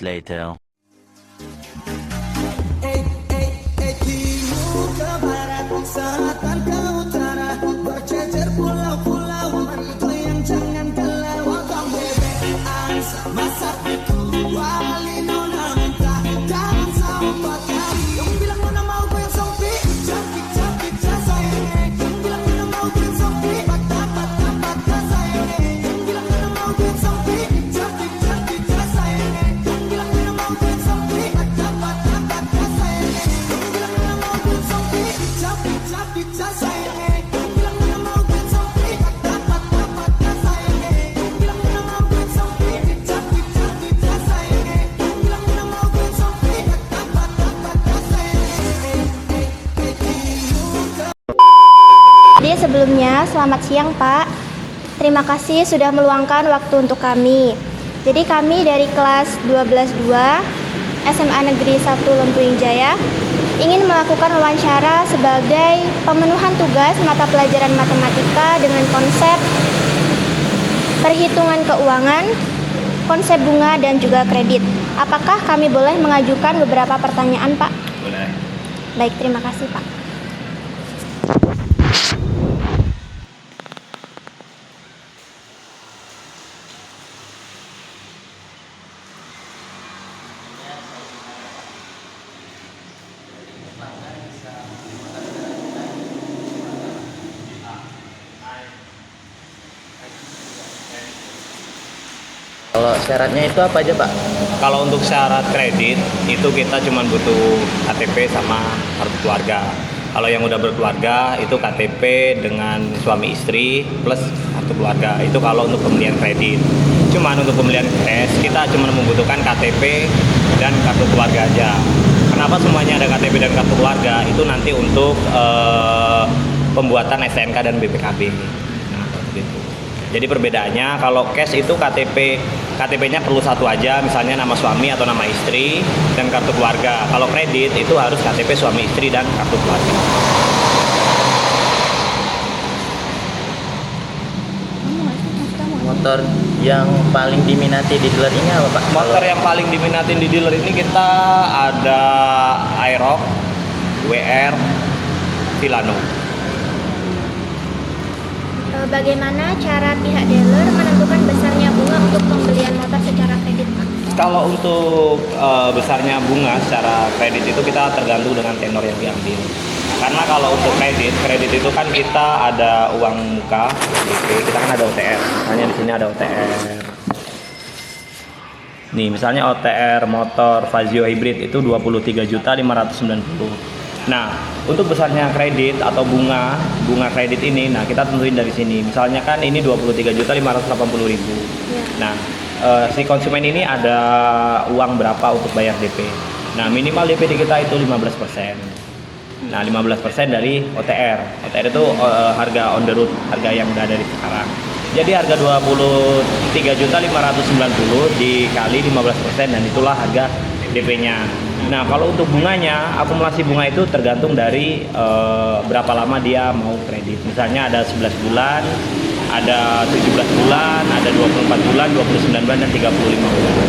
later. Timur ke barat, selatan ke utara, bercecer pulau-pulau, bergoyang jangan galau. Welcome baby, sama sapiku, wali nona minta, jangan sampai kali. Yang bilang nona mau goyang sopi, capit sayang. Yang bilang nona mau goyang sopi, patah sayang. Yang bilang nona mau goyang sopi, capit sayang. Yang bilang nona mau goyang sopi, patah sayang. Yang bilang nona mau goyang sopi, capit sayang. Yang bilang nona mau goyang sopi, patah sayang. Yang bilang nona mau goyang sopi, capit sayang. Yang bilang nona mau goyang sopi, patah sayang. Jadi sebelumnya selamat siang Pak. Terima kasih sudah meluangkan waktu untuk kami. Jadi kami dari kelas 12-2 SMA Negeri 1 Lempuing Jaya ingin melakukan wawancara sebagai pemenuhan tugas mata pelajaran matematika dengan konsep perhitungan keuangan, konsep bunga dan juga kredit. Apakah kami boleh mengajukan beberapa pertanyaan Pak? Boleh. Baik, terima kasih Pak. Kalau syaratnya itu apa aja Pak? Kalau untuk syarat kredit itu kita cuma butuh KTP sama kartu keluarga. Kalau yang udah berkeluarga itu KTP dengan suami istri plus kartu keluarga. Itu kalau untuk pembelian kredit. Cuman untuk pembelian cash kita cuma membutuhkan KTP dan kartu keluarga aja. Kenapa semuanya ada KTP dan kartu keluarga? Itu nanti untuk pembuatan STNK dan BPKB. Nah, gitu. Jadi perbedaannya kalau cash itu KTP-nya perlu satu aja, misalnya nama suami atau nama istri dan kartu keluarga. Kalau kredit itu harus KTP suami istri dan kartu keluarga. Motor yang paling diminati di dealer ini apa Pak? Motor yang paling diminatin di dealer ini kita ada Aerox, WR, Vilano. Bagaimana cara pihak dealer menentukan besarnya bunga untuk pembelian motor secara kredit Pak? Kalau untuk besarnya bunga secara kredit itu kita tergantung dengan tenor yang diambil. Karena kalau untuk kredit itu kan kita ada uang muka, kita kan ada OTR. Misalnya di sini ada OTR. Nih, misalnya OTR motor Fazio hybrid itu 23.590. Nah, untuk besarnya kredit atau bunga kredit ini, nah kita tentuin dari sini. Misalnya kan ini 23.580.000. Ya. Nah, si konsumen ini ada uang berapa untuk bayar DP. Nah, minimal DP di kita itu 15%. Nah, 15% dari OTR. OTR itu harga on the road, harga yang udah dari sekarang. Jadi harga 23.590 dikali 15% dan itulah harga DP-nya. Nah, kalau untuk bunganya, akumulasi bunga itu tergantung dari berapa lama dia mau kredit. Misalnya ada 11 bulan, ada 17 bulan, ada 24 bulan, 29 bulan, dan 35 bulan.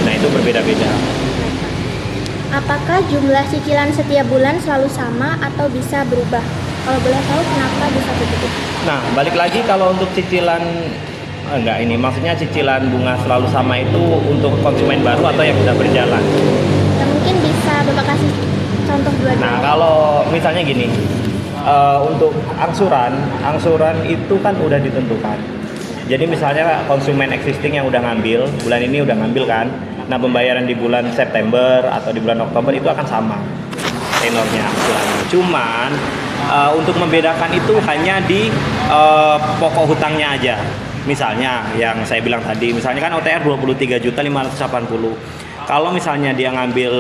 Nah, itu berbeda-beda. Apakah jumlah cicilan setiap bulan selalu sama atau bisa berubah? Kalau boleh tahu kenapa bisa begitu? Nah, balik lagi kalau untuk cicilan maksudnya cicilan bunga selalu sama itu untuk konsumen baru atau yang sudah berjalan. Nah, mungkin bisa Bapak kasih contoh dua-duanya. Nah, kalau misalnya gini, untuk angsuran itu kan udah ditentukan. Jadi misalnya konsumen existing yang udah ngambil, bulan ini udah ngambil kan, nah pembayaran di bulan September atau di bulan Oktober itu akan sama tenornya angsurannya. Cuman untuk membedakan itu hanya di pokok hutangnya aja. Misalnya yang saya bilang tadi, misalnya kan OTR 23.580. Kalau misalnya dia ngambil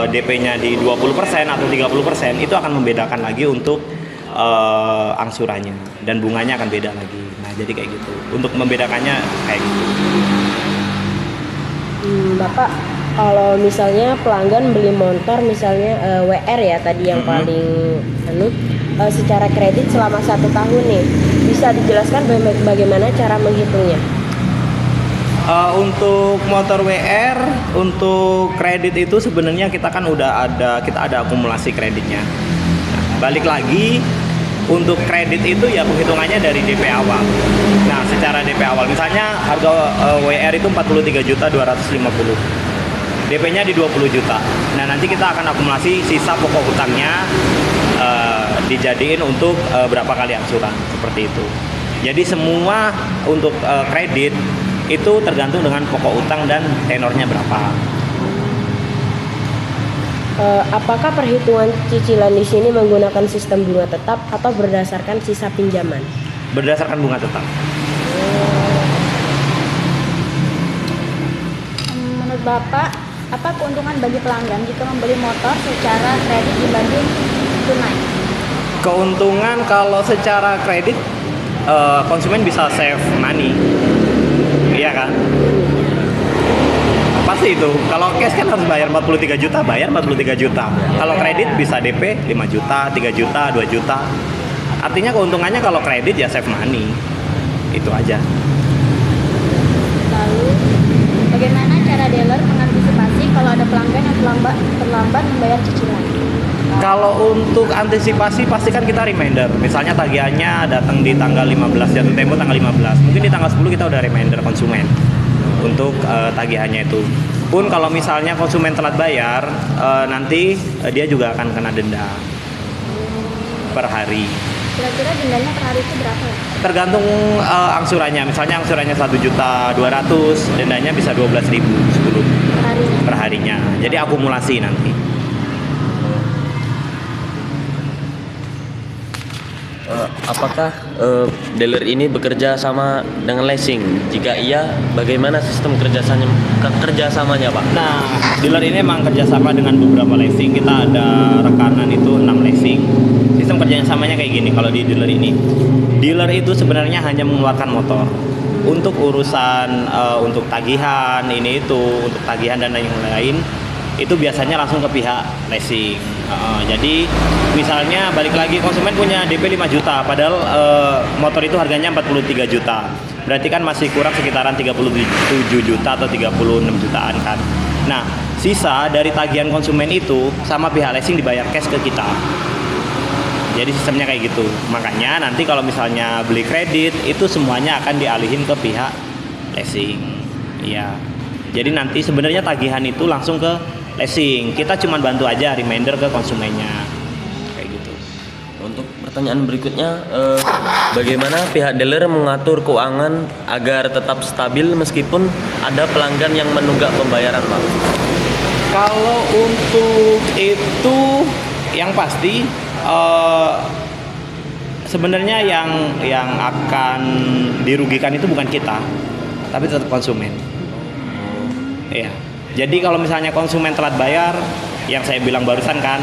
DP-nya di 20% atau 30%, itu akan membedakan lagi untuk angsurannya dan bunganya akan beda lagi. Nah, jadi kayak gitu. Untuk membedakannya kayak gitu. Bapak, kalau misalnya pelanggan beli motor misalnya WR ya tadi yang paling secara kredit selama 1 tahun nih, bisa dijelaskan bagaimana cara menghitungnya? Untuk motor WR, untuk kredit itu sebenarnya kita kan kita ada akumulasi kreditnya. Nah, balik lagi untuk kredit itu ya penghitungannya dari DP awal. Nah, secara DP awal misalnya harga WR itu 43.250. DP-nya di 20 juta. Nah, nanti kita akan akumulasi sisa pokok utangnya dijadiin untuk berapa kali angsuran seperti itu. Jadi semua untuk kredit itu tergantung dengan pokok utang dan tenornya berapa. Apakah perhitungan cicilan di sini menggunakan sistem bunga tetap atau berdasarkan sisa pinjaman? Berdasarkan bunga tetap. Menurut Bapak, apa keuntungan bagi pelanggan jika membeli motor secara kredit dibanding tunai? Keuntungan kalau secara kredit konsumen bisa save money. Iya kan? Pasti itu. Kalau cash kan harus bayar 43 juta, bayar 43 juta. Kalau kredit bisa DP 5 juta, 3 juta, 2 juta. Artinya keuntungannya kalau kredit ya save money. Itu aja. Lalu, bagaimana cara dealer mengantisipasi kalau ada pelanggan yang terlambat membayar cicilan? Kalau untuk antisipasi pasti kan kita reminder. Misalnya tagihannya datang di tanggal 15, jatuh tempo tanggal 15. Mungkin di tanggal 10 kita udah reminder konsumen untuk tagihannya itu. Pun kalau misalnya konsumen telat bayar, nanti dia juga akan kena denda per hari. Kira-kira dendanya per hari itu berapa ya? Tergantung angsurannya. Misalnya angsurannya 1.200.000, dendanya bisa 12.000 per harinya. Jadi akumulasi nanti. Apakah dealer ini bekerja sama dengan leasing? Jika iya, bagaimana sistem kerjasamanya, Pak? Nah, dealer ini memang kerjasama dengan beberapa leasing. Kita ada rekanan itu 6 leasing. Sistem kerjasamanya kayak gini. Kalau di dealer ini, dealer itu sebenarnya hanya mengeluarkan motor untuk urusan untuk tagihan ini itu, untuk tagihan dan yang lain. Itu biasanya langsung ke pihak leasing. Jadi misalnya balik lagi konsumen punya DP 5 juta padahal motor itu harganya 43 juta. Berarti kan masih kurang sekitaran 37 juta atau 36 jutaan kan. Nah, sisa dari tagihan konsumen itu sama pihak leasing dibayar cash ke kita. Jadi sistemnya kayak gitu. Makanya nanti kalau misalnya beli kredit itu semuanya akan dialihin ke pihak leasing. Iya. Jadi nanti sebenarnya tagihan itu langsung ke leasing. Kita cuma bantu aja reminder ke konsumennya. Kayak gitu. Untuk pertanyaan berikutnya, bagaimana pihak dealer mengatur keuangan agar tetap stabil meskipun ada pelanggan yang menunggak pembayaran, Pak? Kalau untuk itu yang pasti sebenarnya yang akan dirugikan itu bukan kita, tapi tetap konsumen. Iya. Jadi kalau misalnya konsumen telat bayar, yang saya bilang barusan kan,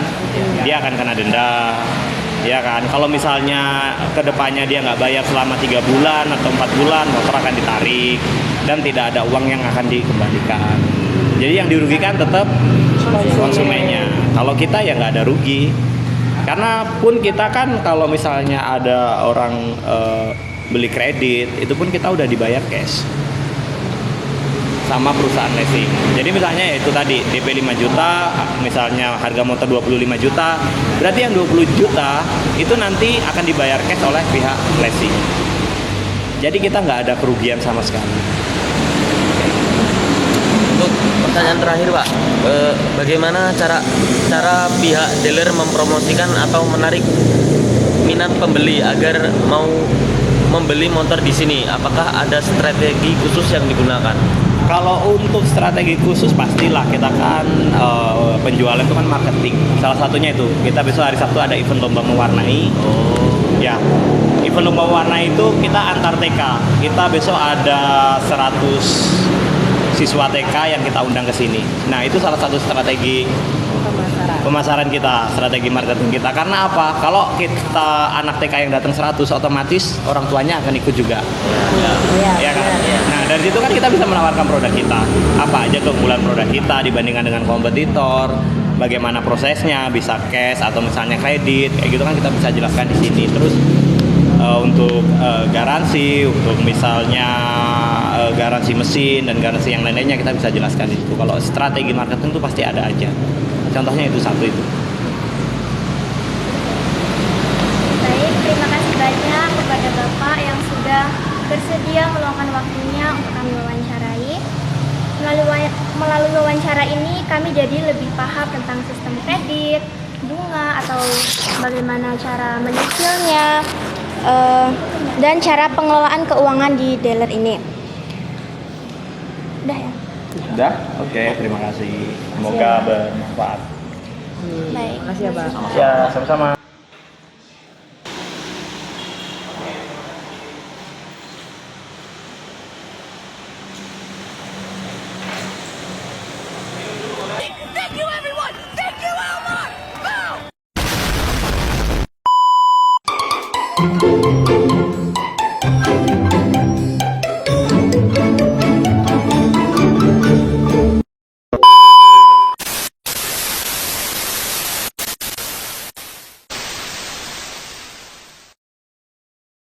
dia akan kena denda, ya kan. Kalau misalnya kedepannya dia nggak bayar selama 3 bulan atau 4 bulan, motor akan ditarik dan tidak ada uang yang akan dikembalikan. Jadi yang dirugikan tetap konsumennya. Kalau kita ya nggak ada rugi. Karena pun kita kan kalau misalnya ada orang beli kredit, itu pun kita udah dibayar cash sama perusahaan leasing. Jadi misalnya ya itu tadi DP 5 juta, misalnya harga motor 25 juta, berarti yang 20 juta itu nanti akan dibayar cash oleh pihak leasing. Jadi kita nggak ada kerugian sama sekali. Untuk pertanyaan terakhir, Pak, bagaimana cara pihak dealer mempromosikan atau menarik minat pembeli agar mau membeli motor di sini? Apakah ada strategi khusus yang digunakan? Kalau untuk strategi khusus pastilah kita kan penjualan itu kan marketing. Salah satunya itu kita besok hari Sabtu ada event lomba mewarnai. Ya, event lomba mewarnai itu kita antar TK. Kita besok ada 100 siswa TK yang kita undang ke sini. Nah, itu salah satu strategi pemasaran kita, strategi marketing kita. Karena apa? Kalau kita anak TK yang datang 100, otomatis orang tuanya akan ikut juga. Ya kan? Nah, dari situ kan kita bisa menawarkan produk kita. Apa aja keunggulan produk kita dibandingkan dengan kompetitor, bagaimana prosesnya, bisa cash atau misalnya kredit, kayak gitu kan kita bisa jelaskan di sini. Terus untuk garansi, untuk misalnya garansi mesin dan garansi yang lain-lainnya kita bisa jelaskan di situ. Kalau strategi marketing itu pasti ada aja. Contohnya itu satu itu. Baik, terima kasih banyak kepada Bapak yang sudah bersedia meluangkan waktunya untuk kami wawancarai. Melalui wawancara ini kami jadi lebih paham tentang sistem kredit, bunga atau bagaimana cara menyicilnya, dan cara pengelolaan keuangan di dealer ini. Udah ya? Udah? Oke, terima kasih. Semoga bermanfaat. Baik. Makasih ya, Pak. Ya, sama-sama.